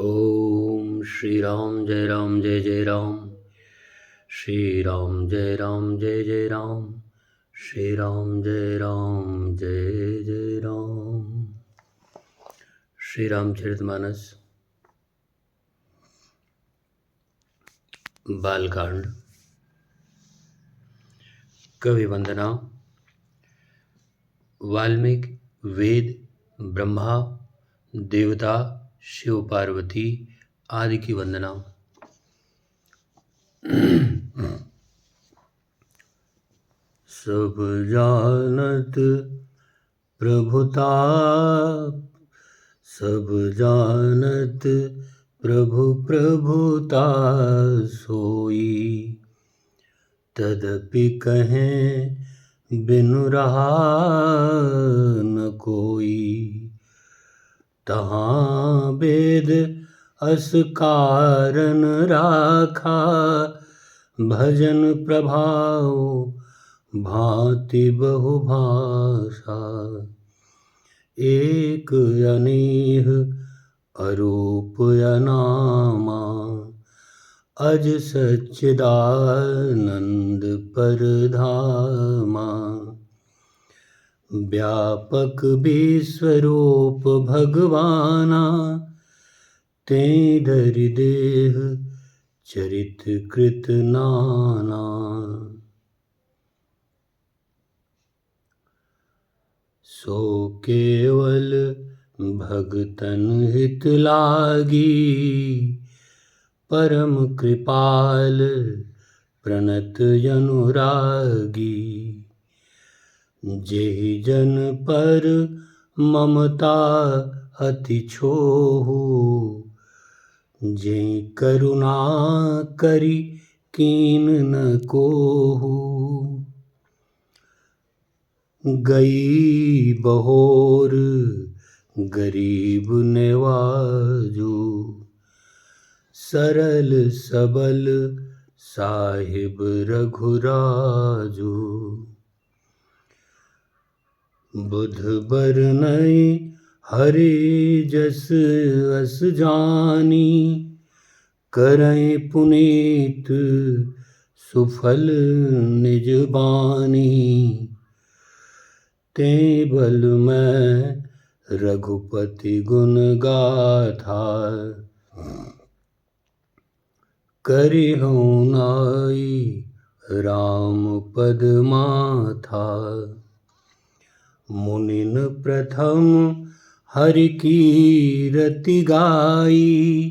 ओम श्री राम जय राम जय जय राम। श्री राम जय राम जय जय राम। श्री राम जय राम जय जय राम। श्री रामचरितमानस बालकांड। कवि वंदना। वाल्मीकि वेद, ब्रह्मा, देवता, शिव पार्वती आदि की वंदना। सब जानत प्रभुताप, सब जानत प्रभु प्रभुता सोई। तदपि कहें बिनु रहा न कोई। तहाँ वेद अस कारण राखा, भजन प्रभाव भांति बहु भाषा। एक अनेह अरूप अनामा, अज सच्चिदानंद परधामा। व्यापक विश्वरूप भगवाना, तें धरि देह चरित कृत नाना। सो केवल भगतन हित लागी, परम कृपाल प्रणत अनुरागी। जेहि जन पर ममता अति छोहु, जेहि करुणा करि कीन न कोहु। गई बहोर गरीब नेवाजो, सरल सबल साहिब रघुराजो। बुध बर नय हरे जस अस जानी, करैं पुनीत सुफल निज बानी। तें बल मैं रघुपति गुण गाथा, करिहूँ नाई राम पद माथा। मुनिन प्रथम हरि कीरति गाई,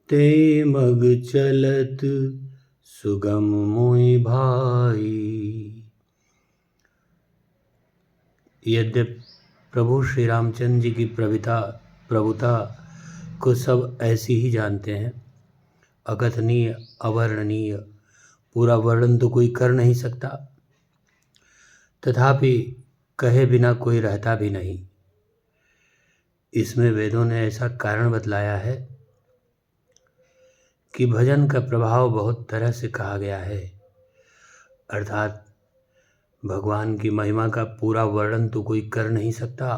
ते मग चलत सुगम मोहि भाई। यद्यपि प्रभु श्री रामचंद्र जी की प्रभुता को सब ऐसी ही जानते हैं, अकथनीय अवर्णनीय, पूरा वर्णन तो कोई कर नहीं सकता, तथापि कहे बिना कोई रहता भी नहीं। इसमें वेदों ने ऐसा कारण बतलाया है कि भजन का प्रभाव बहुत तरह से कहा गया है, अर्थात भगवान की महिमा का पूरा वर्णन तो कोई कर नहीं सकता,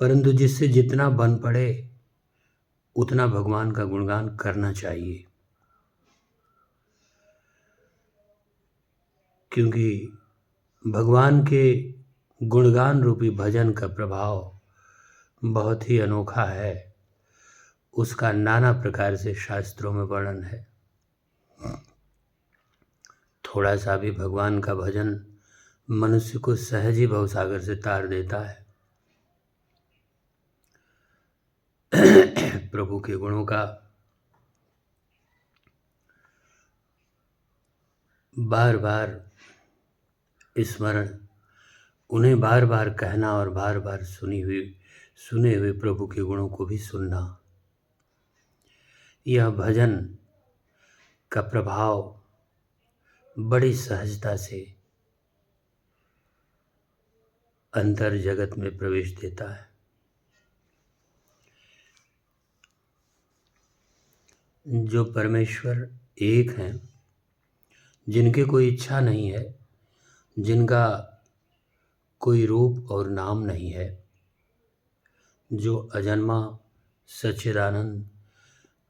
परंतु जिससे जितना बन पड़े उतना भगवान का गुणगान करना चाहिए। क्योंकि भगवान के गुणगान रूपी भजन का प्रभाव बहुत ही अनोखा है, उसका नाना प्रकार से शास्त्रों में वर्णन है। थोड़ा सा भी भगवान का भजन मनुष्य को सहज ही भवसागर से तार देता है। प्रभु के गुणों का बार बार स्मरण, उन्हें बार बार कहना और बार बार सुने हुए प्रभु के गुणों को भी सुनना, यह भजन का प्रभाव बड़ी सहजता से अंतर जगत में प्रवेश देता है। जो परमेश्वर एक हैं, जिनके कोई इच्छा नहीं है, जिनका कोई रूप और नाम नहीं है, जो अजन्मा सच्चिदानंद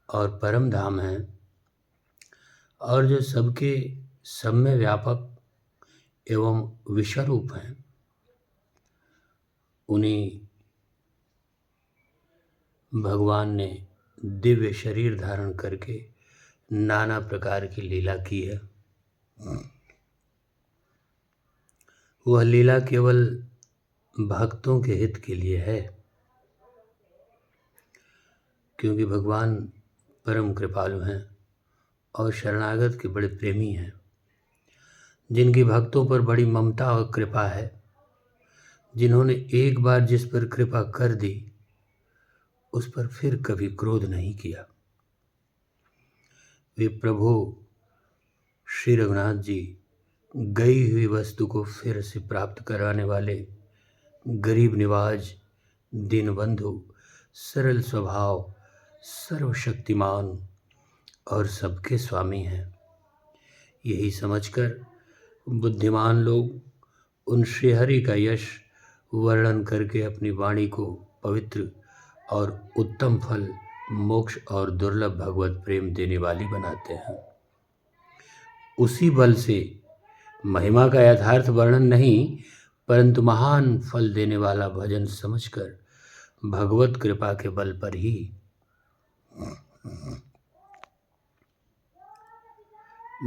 और परम धाम हैं, और जो सबके सब में व्यापक एवं विश्वरूप हैं, उन्हीं भगवान ने दिव्य शरीर धारण करके नाना प्रकार की लीला की है। वह लीला केवल भक्तों के हित के लिए है, क्योंकि भगवान परम कृपालु हैं और शरणागत के बड़े प्रेमी हैं, जिनकी भक्तों पर बड़ी ममता और कृपा है, जिन्होंने एक बार जिस पर कृपा कर दी उस पर फिर कभी क्रोध नहीं किया। वे प्रभु श्री रघुनाथ जी गई हुई वस्तु को फिर से प्राप्त कराने वाले गरीब निवाज, दीनबंधु, सरल स्वभाव, सर्वशक्तिमान और सबके स्वामी हैं। यही समझकर बुद्धिमान लोग उन श्रीहरि का यश वर्णन करके अपनी वाणी को पवित्र और उत्तम फल, मोक्ष और दुर्लभ भगवत प्रेम देने वाली बनाते हैं। उसी बल से महिमा का यथार्थ वर्णन नहीं, परंतु महान फल देने वाला भजन समझकर भगवत कृपा के बल पर ही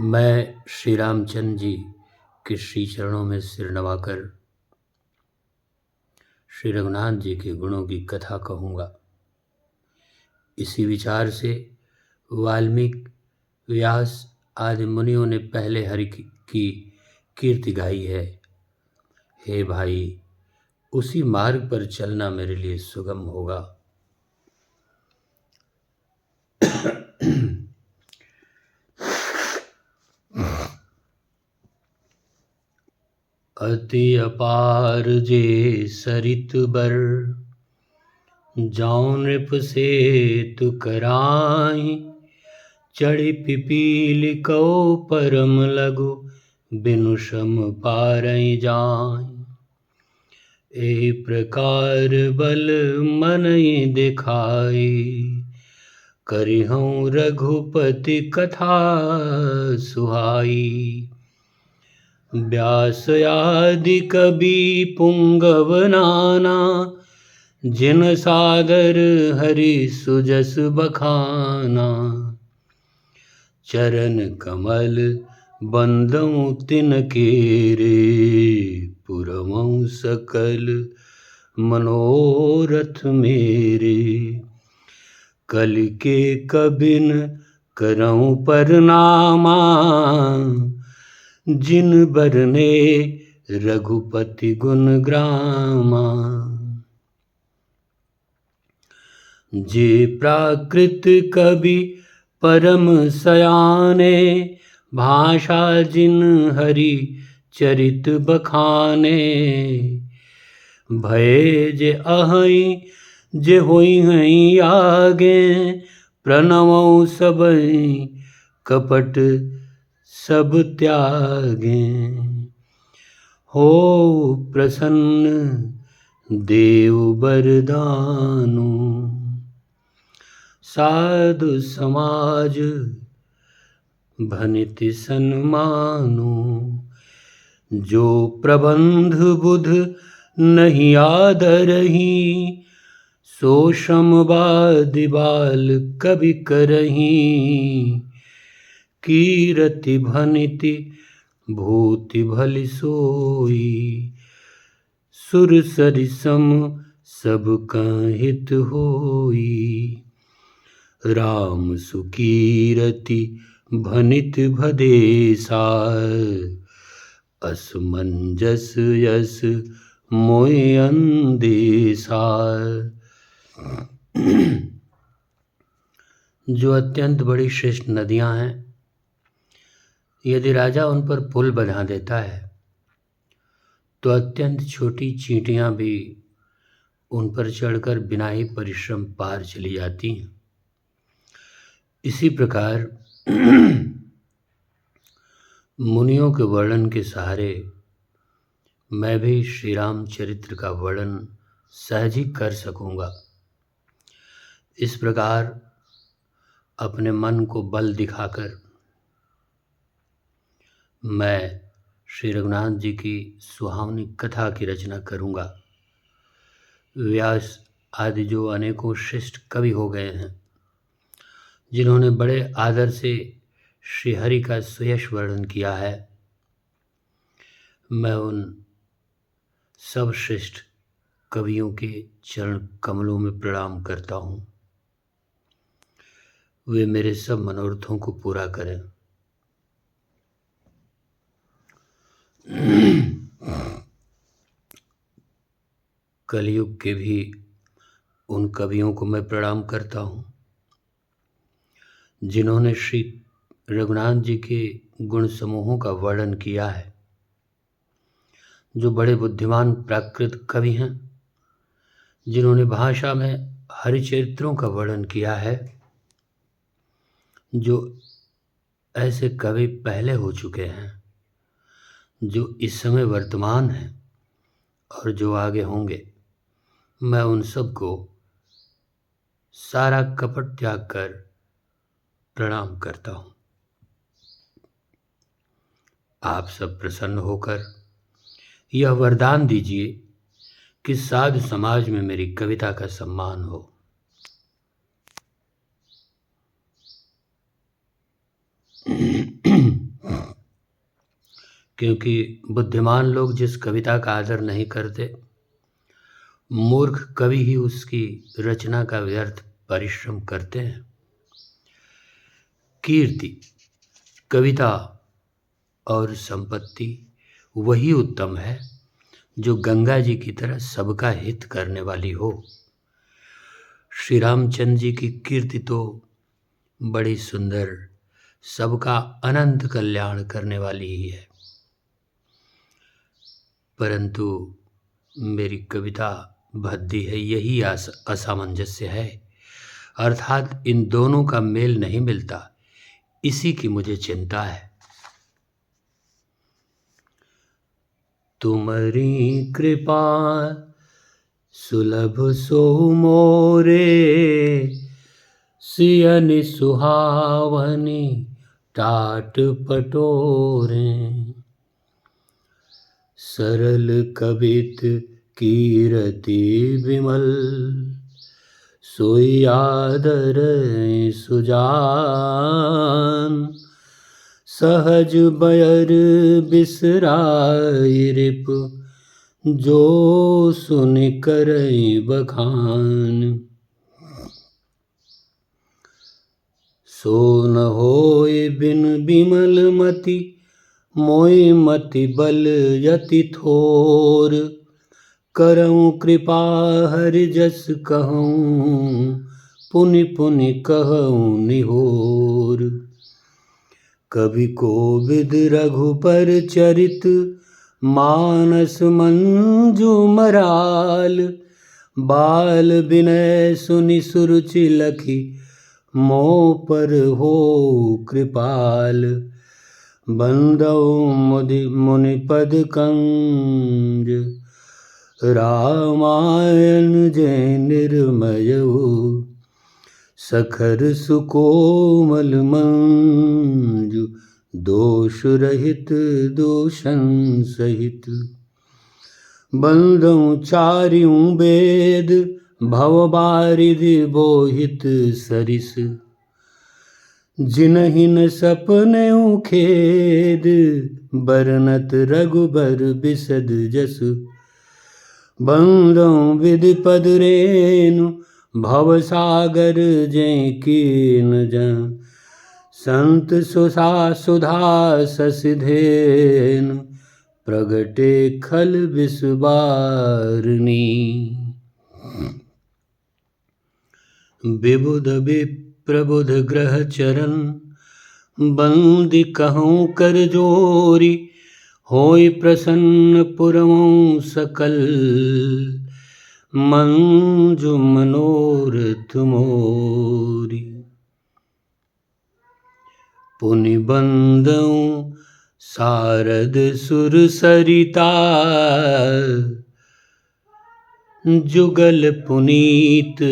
मैं श्री रामचंद्र जी के श्री चरणों में सिर नवाकर श्री रघुनाथ जी के गुणों की कथा कहूँगा। इसी विचार से वाल्मीकि, व्यास आदि मुनियों ने पहले हरि की कीर्ति गाई है। हे भाई, उसी मार्ग पर चलना मेरे लिए सुगम होगा। अति अपार जे सरित बर, जाऊं नृप से तु कराई, चढ़ी पिपीलि कौ परम लगु, बिनु सम पारई जाई। एहि प्रकार बल मनई दिखाई, करिहऊँ रघुपति कथा सुहाई। व्यास आदि कवि पुंगव नाना, जिन सादर हरि सुजस बखाना। चरण कमल बंदऊँ तिनके रे, पुरवऊँ सकल मनोरथ मेरे। कल के कबिन करऊँ परनामा, जिन बरने रघुपति गुण ग्रामा। जे प्राकृत कवि परम सयाने, भाषा जिन हरि चरित बखाने। भय जे अहै जे होई हई आगे, प्रणवौ सबई कपट सब त्यागे। हो प्रसन्न देव बरदानु, साधु समाज भनिति सन्मानु। जो प्रबंध बुध नहीं आदरही, सो समवादि बाल कवि करही। कीरति भनिति भूति भलि सोई, सुर सरि सम सब हित होई। राम सुकीरति भनित भदेसा, असमंजस यस मोय अंदेसा। जो अत्यंत बड़ी श्रेष्ठ नदियां हैं, यदि राजा उन पर पुल बना देता है तो अत्यंत छोटी चींटियां भी उन पर चढ़कर बिना ही परिश्रम पार चली जाती हैं। इसी प्रकार मुनियों के वर्णन के सहारे मैं भी श्री राम चरित्र का वर्णन सहज ही कर सकूंगा। इस प्रकार अपने मन को बल दिखाकर मैं श्री रघुनाथ जी की सुहावनी कथा की रचना करूँगा। व्यास आदि जो अनेकों श्रेष्ठ कवि हो गए हैं, जिन्होंने बड़े आदर से श्रीहरि का सुयश वर्णन किया है, मैं उन सब श्रेष्ठ कवियों के चरण कमलों में प्रणाम करता हूँ। वे मेरे सब मनोरथों को पूरा करें। कलयुग के भी उन कवियों को मैं प्रणाम करता हूँ जिन्होंने श्री रघुनाथ जी के गुण समूहों का वर्णन किया है, जो बड़े बुद्धिमान प्राकृत कवि हैं, जिन्होंने भाषा में हरिचरित्रों का वर्णन किया है, जो ऐसे कवि पहले हो चुके हैं, जो इस समय वर्तमान हैं और जो आगे होंगे। मैं उन सबको सारा कपट त्याग कर प्रणाम करता हूँ। आप सब प्रसन्न होकर यह वरदान दीजिए कि साधु समाज में मेरी कविता का सम्मान हो। क्योंकि बुद्धिमान लोग जिस कविता का आदर नहीं करते, मूर्ख कवि ही उसकी रचना का व्यर्थ परिश्रम करते हैं। कीर्ति, कविता और संपत्ति वही उत्तम है जो गंगा जी की तरह सबका हित करने वाली हो। श्री रामचंद्र जी की कीर्ति तो बड़ी सुंदर, सबका अनंत कल्याण करने वाली ही है, परंतु मेरी कविता भद्दी है, यही असामंजस्य है। अर्थात इन दोनों का मेल नहीं मिलता, इसी की मुझे चिंता है। तुम्हारी कृपा सुलभ सो मोरे, सियनि सुहावनी टाट पटोरे। सरल कवित कीरति विमल, सोई आदर सुजान। सहज बयर बिसराई रिप, जो सुन करई बखान। सो न होय बिन बिमल मति, मोय मति बल यति थोर। करऊँ कृपा हरि जस कहूँ, पुनि पुनि कहूँ निहोर। कवि कोविद रघुपर चरित, मानस मंजु मराल। बाल विनय सुनि सुरुचि लखी, मोह पर हो कृपाल। बंदौ मुनिपद कंज, रामायण जय निर्मयऊ। सखर सुकोमल मंजु, दोष रहित दूषण सहित। बंदौ चारियों वेद, भव बारिधि बोहित सरिस। जिनहि न सपनेउ खेद, बरनत रघुबर बिसद जस। बंदौ विधिपद रेनु, भव सागर जय कीन जन। संत सुधा ससिधेनु, प्रगटे खल बिसबारनी। विबुध विप्रबुध ग्रह चरण, बंदी कहूँ कर जोरी। होय प्रसन्न पुरमौ सकल, मंजु मनोरथ मोरी। पुनि बंदौ सारद सुर सरिता, जुगल पुनीत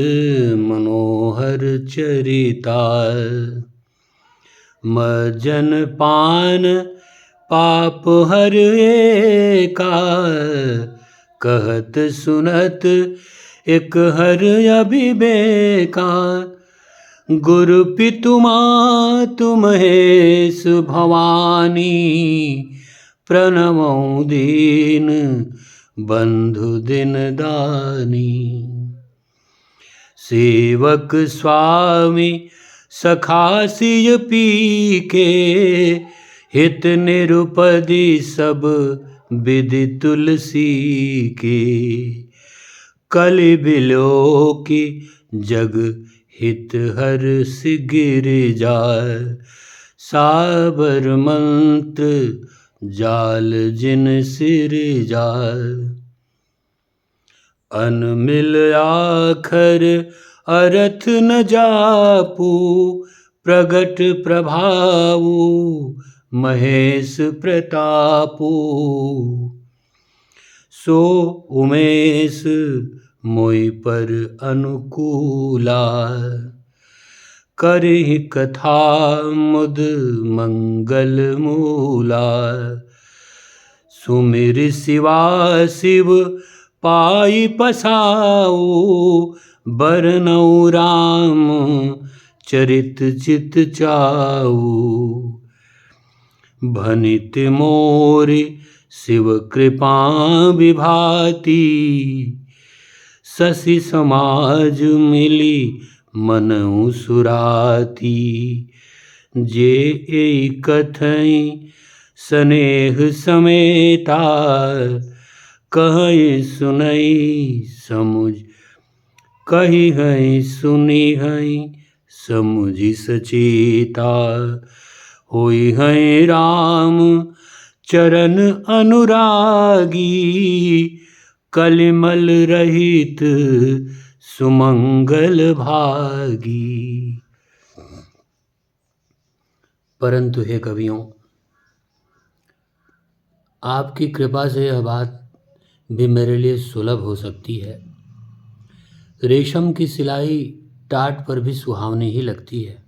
मनोहर हर चरिता। मज्जन पान पाप हर एका, कहत सुनत एक हर अभिवेका। गुरु पितु मातु महेश भवानी, प्रणमौ दीन बंधु दिन दानी। सेवक स्वामी सखा सिय पी के, हित निरुपधि सब विधि तुलसी के। कलि बिलोकी जग हित हर सिगिर जाय, साबर मंत्र जाल जिन सिर जाय। अनमिल आखर अरथ न जापू, प्रगट प्रभाऊ महेश प्रतापू। सो उमेश मोहि पर अनुकूला, करहि कथा मुद मंगल मूला। सुमिर शिवा शिव पाई पसाऊ, बरनऊ राम चरित चित चाऊ। भनित मोरि शिव कृपा विभाति, शशि समाज मिली मनऊ सुराती। जे एई कथई स्नेह समेता, कहई सुनई समुझ कही हई सुनी हई समुझि सचेता। होई हई राम चरण अनुरागी, कलिमल रहित सुमंगल भागी। परंतु हे कवियों, आपकी कृपा से यह बात भी मेरे लिए सुलभ हो सकती है। रेशम की सिलाई टाट पर भी सुहावनी ही लगती है।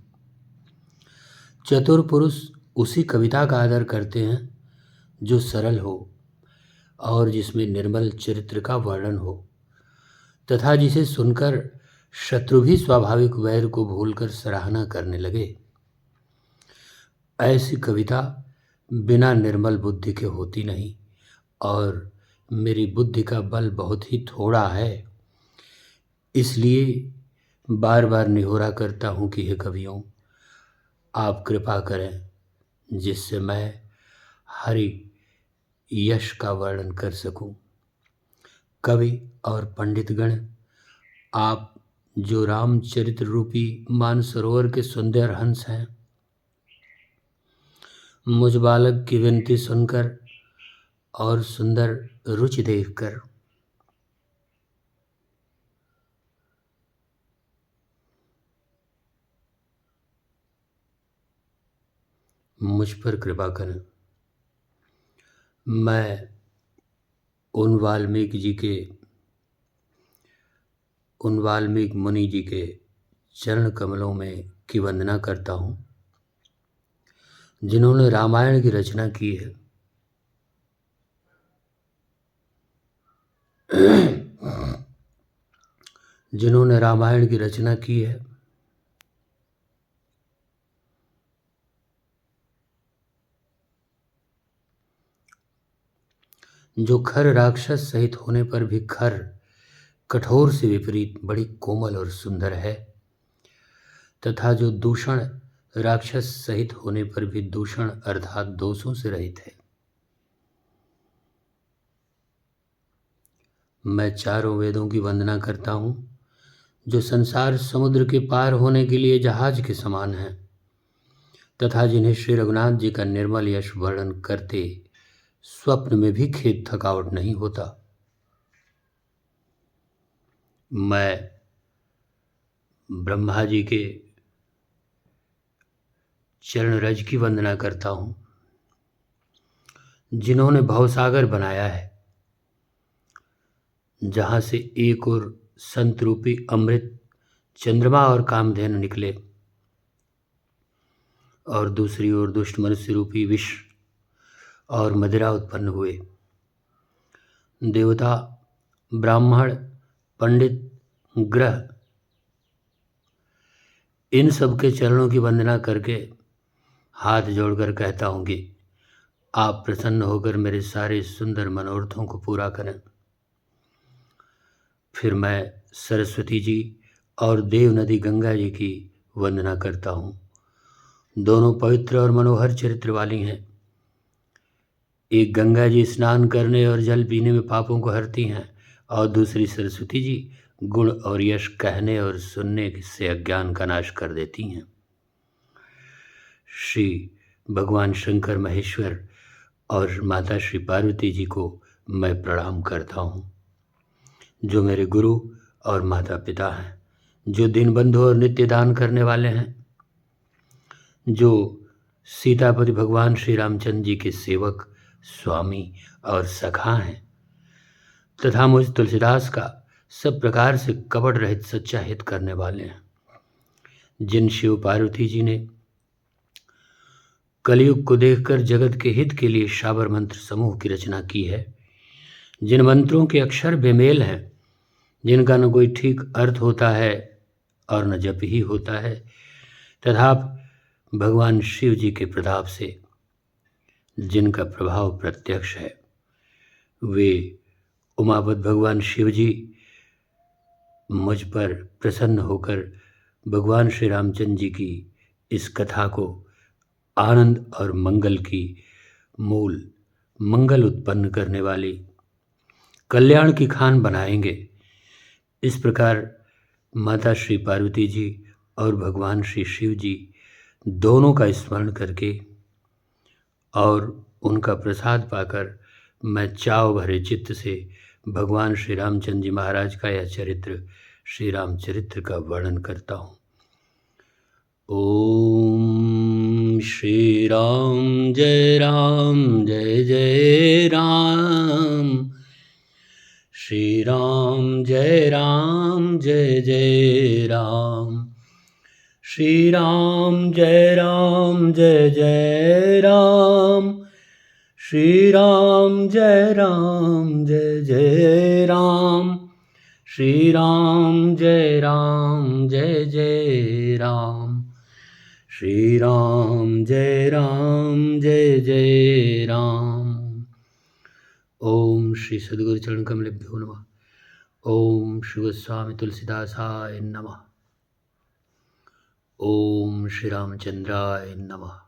चतुर पुरुष उसी कविता का आदर करते हैं जो सरल हो और जिसमें निर्मल चरित्र का वर्णन हो, तथा जिसे सुनकर शत्रु भी स्वाभाविक वैर को भूलकर सराहना करने लगे। ऐसी कविता बिना निर्मल बुद्धि के होती नहीं, और मेरी बुद्धि का बल बहुत ही थोड़ा है। इसलिए बार बार निहोरा करता हूँ कि हे कवियों, आप कृपा करें जिससे मैं हरि यश का वर्णन कर सकूं। कवि और पंडितगण, आप जो रामचरित्र रूपी मानसरोवर के सुंदर हंस हैं, मुझ बालक की विनती सुनकर और सुंदर रुचि देखकर मुझ पर कृपा करें। मैं उन वाल्मीकि मुनि जी के चरण कमलों में की वंदना करता हूँ, जिन्होंने रामायण की रचना की है। जिन्होंने रामायण की रचना की है, जो खर राक्षस सहित होने पर भी खर कठोर से विपरीत बड़ी कोमल और सुंदर है, तथा जो दूषण राक्षस सहित होने पर भी दूषण अर्थात दोषों से रहित है। मैं चारों वेदों की वंदना करता हूँ, जो संसार समुद्र के पार होने के लिए जहाज के समान हैं, तथा जिन्हें श्री रघुनाथ जी का निर्मल यश वर्णन करते स्वप्न में भी खेद थकावट नहीं होता। मैं ब्रह्मा जी के चरण रज की वंदना करता हूँ, जिन्होंने भवसागर बनाया है, जहाँ से एक और संत रूपी अमृत चंद्रमा और कामधेनु निकले और दूसरी ओर दुष्ट मनुष्य रूपी विष और मदिरा उत्पन्न हुए। देवता, ब्राह्मण, पंडित, ग्रह, इन सब के चरणों की वंदना करके हाथ जोड़कर कहता हूँ कि आप प्रसन्न होकर मेरे सारे सुंदर मनोरथों को पूरा करें। फिर मैं सरस्वती जी और देव नदी गंगा जी की वंदना करता हूँ। दोनों पवित्र और मनोहर चरित्र वाली हैं। एक गंगा जी स्नान करने और जल पीने में पापों को हरती हैं और दूसरी सरस्वती जी गुण और यश कहने और सुनने से अज्ञान का नाश कर देती हैं। श्री भगवान शंकर महेश्वर और माता श्री पार्वती जी को मैं प्रणाम करता हूँ, जो मेरे गुरु और माता पिता हैं, जो दीनबंधु और नित्य दान करने वाले हैं, जो सीतापति भगवान श्री रामचंद्र जी के सेवक, स्वामी और सखा हैं, तथा मुझ तुलसीदास का सब प्रकार से कपट रहित सच्चा हित करने वाले हैं। जिन शिव पार्वती जी ने कलयुग को देखकर जगत के हित के लिए शाबर मंत्र समूह की रचना की है, जिन मंत्रों के अक्षर बेमेल हैं, जिनका न कोई ठीक अर्थ होता है और न जप ही होता है, तथा भगवान शिव जी के प्रताप से जिनका प्रभाव प्रत्यक्ष है, वे उमापत भगवान शिव जी मुझ पर प्रसन्न होकर भगवान श्री रामचंद्र जी की इस कथा को आनंद और मंगल की मूल, मंगल उत्पन्न करने वाली, कल्याण की खान बनाएंगे। इस प्रकार माता श्री पार्वती जी और भगवान श्री शिव जी दोनों का स्मरण करके और उनका प्रसाद पाकर मैं चाव भरे चित्त से भगवान श्री रामचंद्र जी महाराज का यह चरित्र, श्री रामचरित्र का वर्णन करता हूँ। ओम श्री राम जय राम, श्री राम जय राम, श्री राम जय राम, श्री राम जय राम, श्री राम जय राम, श्री राम जय राम, जय राम। ओम श्री सद्गुरु चरण कमलेभ्यो नमः। ओम श्री गोस्वामी तुलसीदासाय नमः। ओम श्री रामचंद्राय नमः।